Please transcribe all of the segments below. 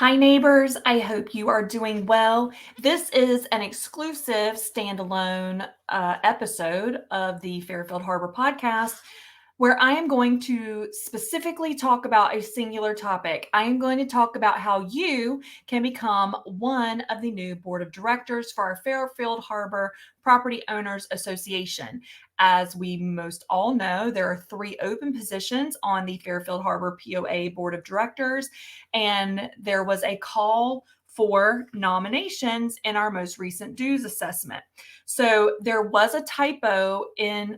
Hi, neighbors. I hope you are doing well. This is an exclusive standalone episode of the Fairfield Harbour podcast where I am going to specifically talk about a singular topic. I am going to talk about how you can become one of the new board of directors for our Fairfield Harbour Property Owners Association. As we most all know, there are 3 open positions on the Fairfield Harbour POA board of directors, and there was a call for nominations in our most recent dues assessment. So there was a typo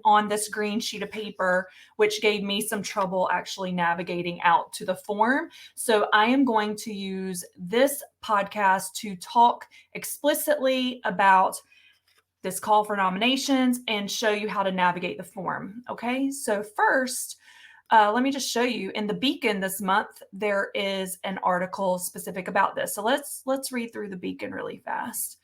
on this green sheet of paper, which gave me some trouble actually navigating out to the form. So I am going to use this podcast to talk explicitly about this call for nominations and show you how to navigate the form. Okay, so first, let me just show you in the Beacon this month, there is an article specific about this. So let's read through the Beacon really fast.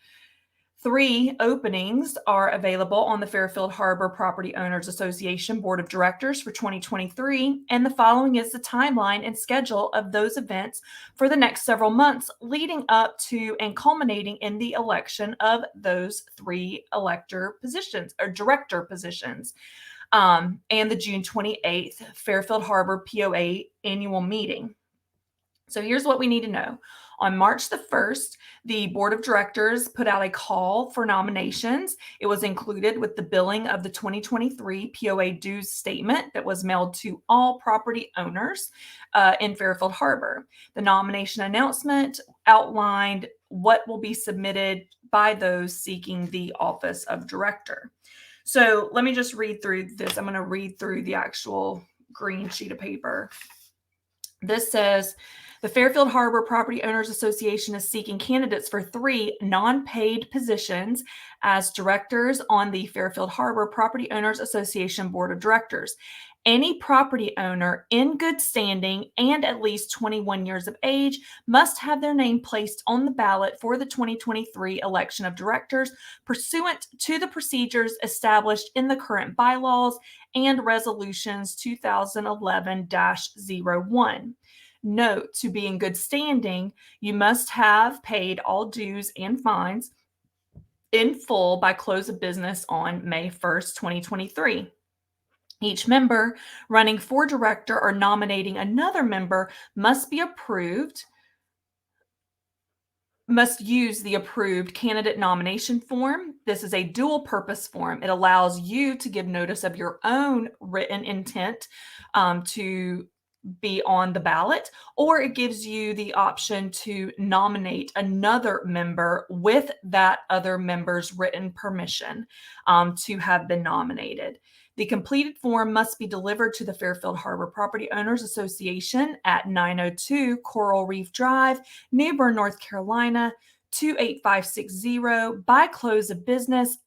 3 openings are available on the Fairfield Harbour Property Owners Association Board of Directors for 2023, and the following is the timeline and schedule of those events for the next several months leading up to and culminating in the election of those 3 elector positions or director positions. And the June 28th Fairfield Harbour POA annual meeting. So here's what we need to know. On March the 1st, the board of directors put out a call for nominations. It was included with the billing of the 2023 POA dues statement that was mailed to all property owners in Fairfield Harbour. The nomination announcement outlined what will be submitted by those seeking the office of director. So let me just read through this. I'm going to read through the actual green sheet of paper. This says, the Fairfield Harbour Property Owners Association is seeking candidates for 3 non-paid positions as directors on the Fairfield Harbour Property Owners Association Board of Directors. Any property owner in good standing and at least 21 years of age must have their name placed on the ballot for the 2023 election of directors pursuant to the procedures established in the current bylaws and resolutions 2011-01. Note, to be in good standing, you must have paid all dues and fines in full by close of business on May 1st, 2023. Each member running for director or nominating another member must use the approved candidate nomination form. This is a dual purpose form. It allows you to give notice of your own written intent to be on the ballot, or it gives you the option to nominate another member with that other member's written permission to have been nominated. The completed form must be delivered to the Fairfield Harbour Property Owners Association at 902 Coral Reef Drive, New Bern, North Carolina, 28560 by close of business,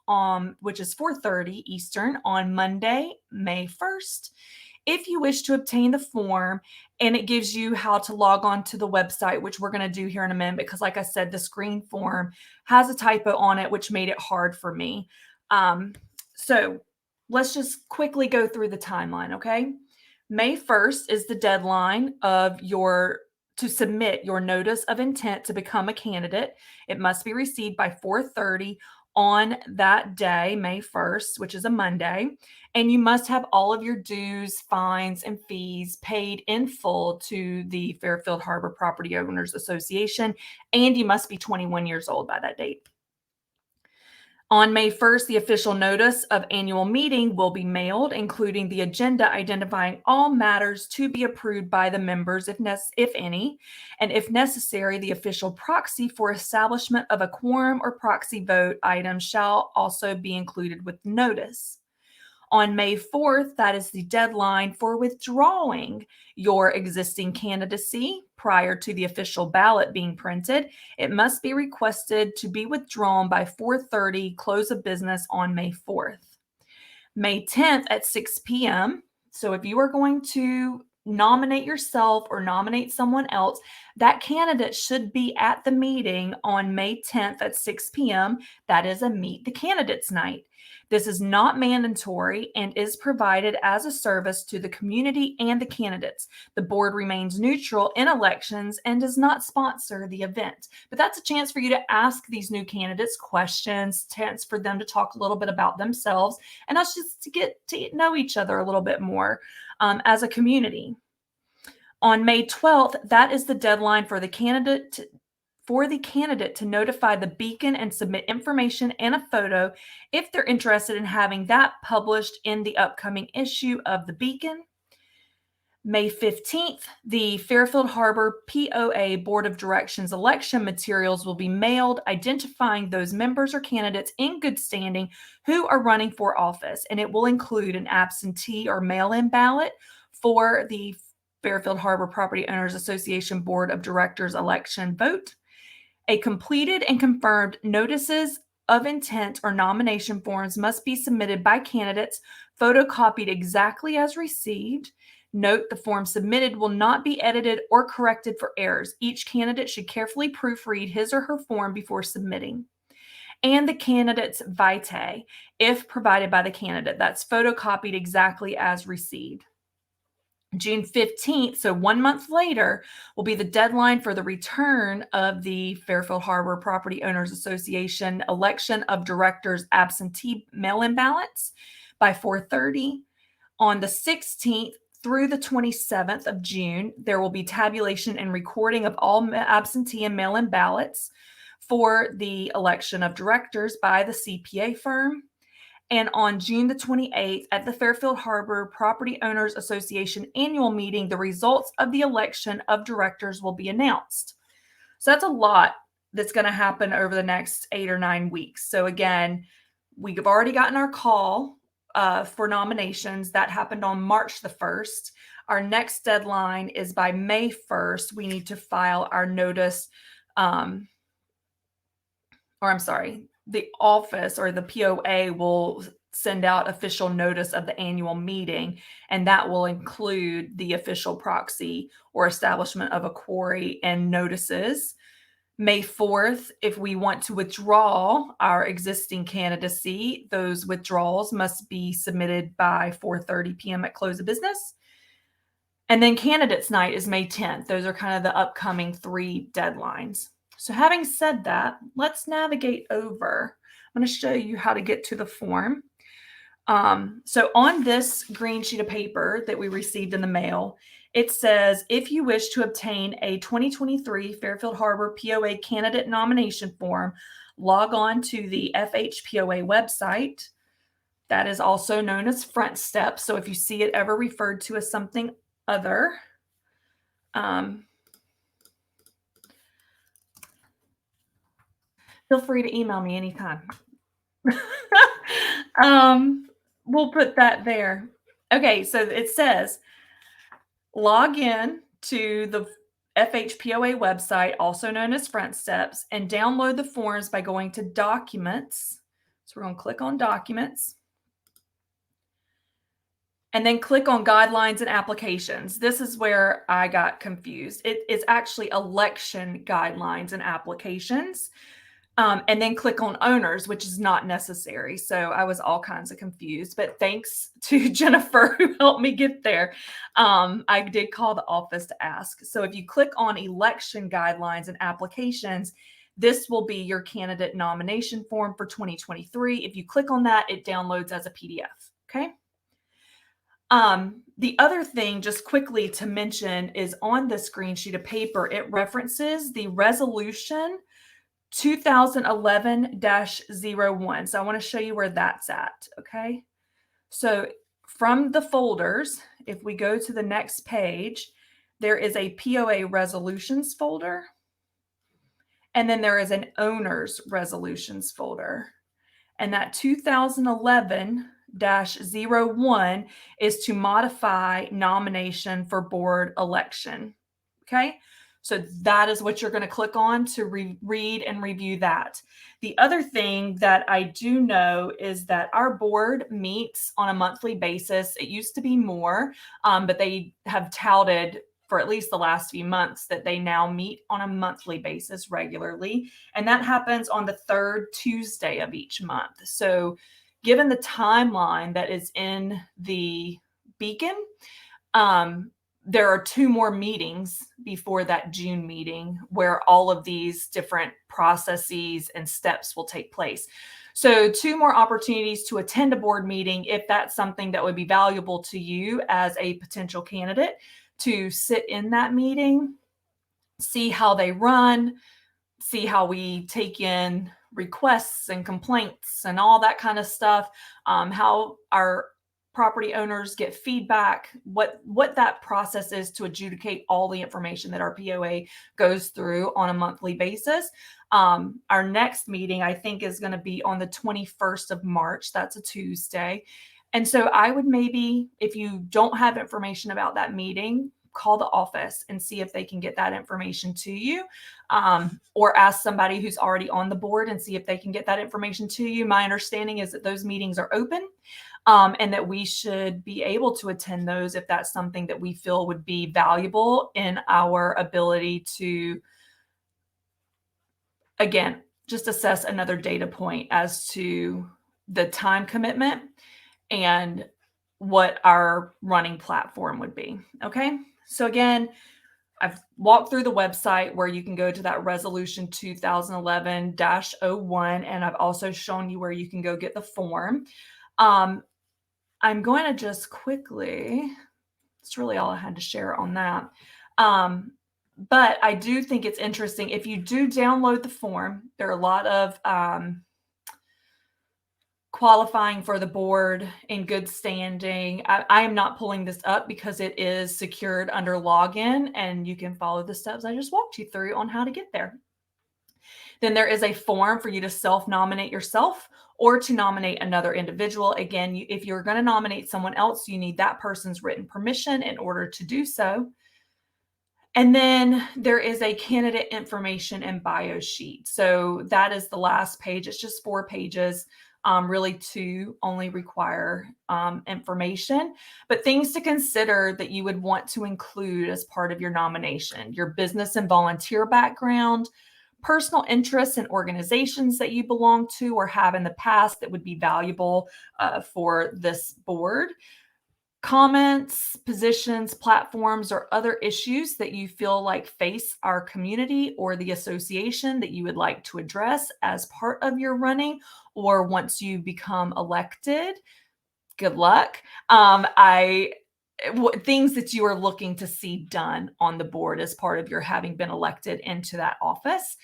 which is 4:30 Eastern on Monday, May 1st. If you wish to obtain the form, and it gives you how to log on to the website, which we're going to do here in a minute, because like I said, the screen form has a typo on it, which made it hard for me. So let's just quickly go through the timeline, okay? May 1st is the deadline to submit your notice of intent to become a candidate. It must be received by 4:30 on that day, May 1st, which is a Monday, and you must have all of your dues, fines, and fees paid in full to the Fairfield Harbour Property Owners Association, and you must be 21 years old by that date. On May 1st, the official notice of annual meeting will be mailed, including the agenda identifying all matters to be approved by the members, if any, and if necessary, the official proxy for establishment of a quorum or proxy vote item shall also be included with notice. On May 4th, that is the deadline for withdrawing your existing candidacy prior to the official ballot being printed. It must be requested to be withdrawn by 4:30 close of business on May 4th. May 10th at 6 p.m. So if you are going to nominate yourself or nominate someone else, that candidate should be at the meeting on May 10th at 6 p.m. That is a Meet the Candidates night. This is not mandatory and is provided as a service to the community and the candidates. The board remains neutral in elections and does not sponsor the event. But that's a chance for you to ask these new candidates questions, chance for them to talk a little bit about themselves, and us just to get to know each other a little bit more as a community. On May 12th, that is the deadline for the candidate to notify the Beacon and submit information and a photo if they're interested in having that published in the upcoming issue of the Beacon. May 15th, the Fairfield Harbour POA Board of Directions election materials will be mailed, identifying those members or candidates in good standing who are running for office, and it will include an absentee or mail-in ballot for the Fairfield Harbour Property Owners Association Board of Directors election vote, a completed and confirmed notices of intent or nomination forms must be submitted by candidates, photocopied exactly as received. Note, the form submitted will not be edited or corrected for errors. Each candidate should carefully proofread his or her form before submitting. And the candidate's vitae, if provided by the candidate, that's photocopied exactly as received. June 15th, so 1 month later, will be the deadline for the return of the Fairfield Harbour Property Owners Association election of directors absentee mail-in ballots by 4:30. On the 16th through the 27th of June, there will be tabulation and recording of all absentee and mail-in ballots for the election of directors by the CPA firm. And on June the 28th, at the Fairfield Harbour Property Owners Association annual meeting, the results of the election of directors will be announced. So that's a lot that's going to happen over the next 8 or 9 weeks. So again, we've already gotten our call for nominations. That happened on March the 1st. Our next deadline is by May 1st. We need to file our notice, the office or the POA will send out official notice of the annual meeting, and that will include the official proxy or establishment of a quorum and notices. May 4th, if we want to withdraw our existing candidacy, those withdrawals must be submitted by 4:30 p.m. at close of business. And then candidates night is May 10th. Those are kind of the upcoming 3 deadlines. So having said that, let's navigate over. I'm going to show you how to get to the form. So on this green sheet of paper that we received in the mail, it says, if you wish to obtain a 2023 Fairfield Harbour POA candidate nomination form, log on to the FHPOA website. That is also known as Frontsteps. So if you see it ever referred to as something other, feel free to email me anytime. We'll put that there. Okay, so it says log in to the FHPOA website, also known as Frontsteps, and download the forms by going to Documents. So we're going to click on Documents. And then click on Guidelines and Applications. This is where I got confused. It is actually Election Guidelines and Applications. And then click on Owners, which is not necessary. So I was all kinds of confused, but thanks to Jennifer who helped me get there. I did call the office to ask. So if you click on Election Guidelines and Applications, this will be your candidate nomination form for 2023. If you click on that, it downloads as a PDF. Okay. The other thing, just quickly to mention, is on this green sheet of paper, it references the resolution 2011-01. So I want to show you where that's at. Okay. So from the folders, if we go to the next page, there is a POA resolutions folder. And then there is an owners resolutions folder. And that 2011-01 is to modify nomination for board election. Okay. So that is what you're going to click on to read and review that. The other thing that I do know is that our board meets on a monthly basis. It used to be more, but they have touted for at least the last few months that they now meet on a monthly basis regularly. And that happens on the third Tuesday of each month. So given the timeline that is in the beacon, there are 2 more meetings before that June meeting where all of these different processes and steps will take place. So 2 more opportunities to attend a board meeting if that's something that would be valuable to you as a potential candidate, to sit in that meeting, see how they run, see how we take in requests and complaints and all that kind of stuff, how our property owners get feedback, what that process is to adjudicate all the information that our POA goes through on a monthly basis. Our next meeting, I think, is going to be on the 21st of March. That's a Tuesday. And so I would maybe, if you don't have information about that meeting, call the office and see if they can get that information to you, or ask somebody who's already on the board and see if they can get that information to you. My understanding is that those meetings are open, and that we should be able to attend those if that's something that we feel would be valuable in our ability to, again, just assess another data point as to the time commitment and what our running platform would be. Okay. So again, I've walked through the website where you can go to that resolution 2011-01, and I've also shown you where you can go get the form. I'm going to just quickly, it's really all I had to share on that. But I do think it's interesting. If you do download the form, there are a lot of qualifying for the board in good standing. I am not pulling this up because it is secured under login, and you can follow the steps I just walked you through on how to get there. Then there is a form for you to self-nominate yourself or to nominate another individual. Again, if you're going to nominate someone else, you need that person's written permission in order to do so. And then there is a candidate information and bio sheet. So that is the last page. It's just 4 pages. Really 2 only require information, but things to consider that you would want to include as part of your nomination: your business and volunteer background, personal interests and organizations that you belong to or have in the past that would be valuable for this board, comments, positions, platforms, or other issues that you feel like face our community or the association that you would like to address as part of your running, or once you become elected. Good luck. Things that you are looking to see done on the board as part of your having been elected into that office.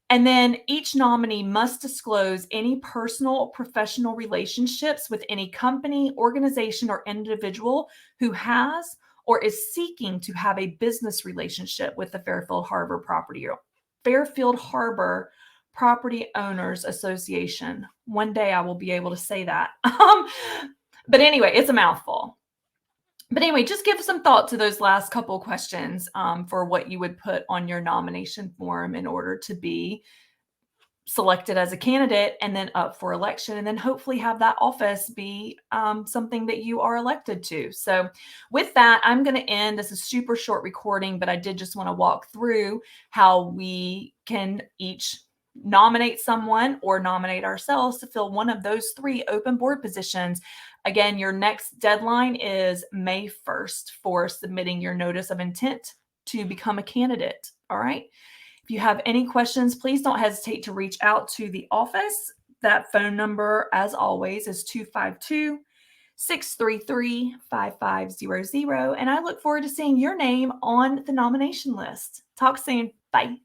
And then each nominee must disclose any personal or professional relationships with any company, organization, or individual who has or is seeking to have a business relationship with the Fairfield Harbour Property Owners Association. One day I will be able to say that. But anyway, it's a mouthful. But anyway, just give some thought to those last couple questions for what you would put on your nomination form in order to be selected as a candidate and then up for election, and then hopefully have that office be something that you are elected to. So with that, I'm going to end. This is a super short recording, but I did just want to walk through how we can each nominate someone or nominate ourselves to fill one of those 3 open board positions. Again, your next deadline is May 1st for submitting your notice of intent to become a candidate. All right. If you have any questions, please don't hesitate to reach out to the office. That phone number, as always, is 252-633-5500. And I look forward to seeing your name on the nomination list. Talk soon. Bye.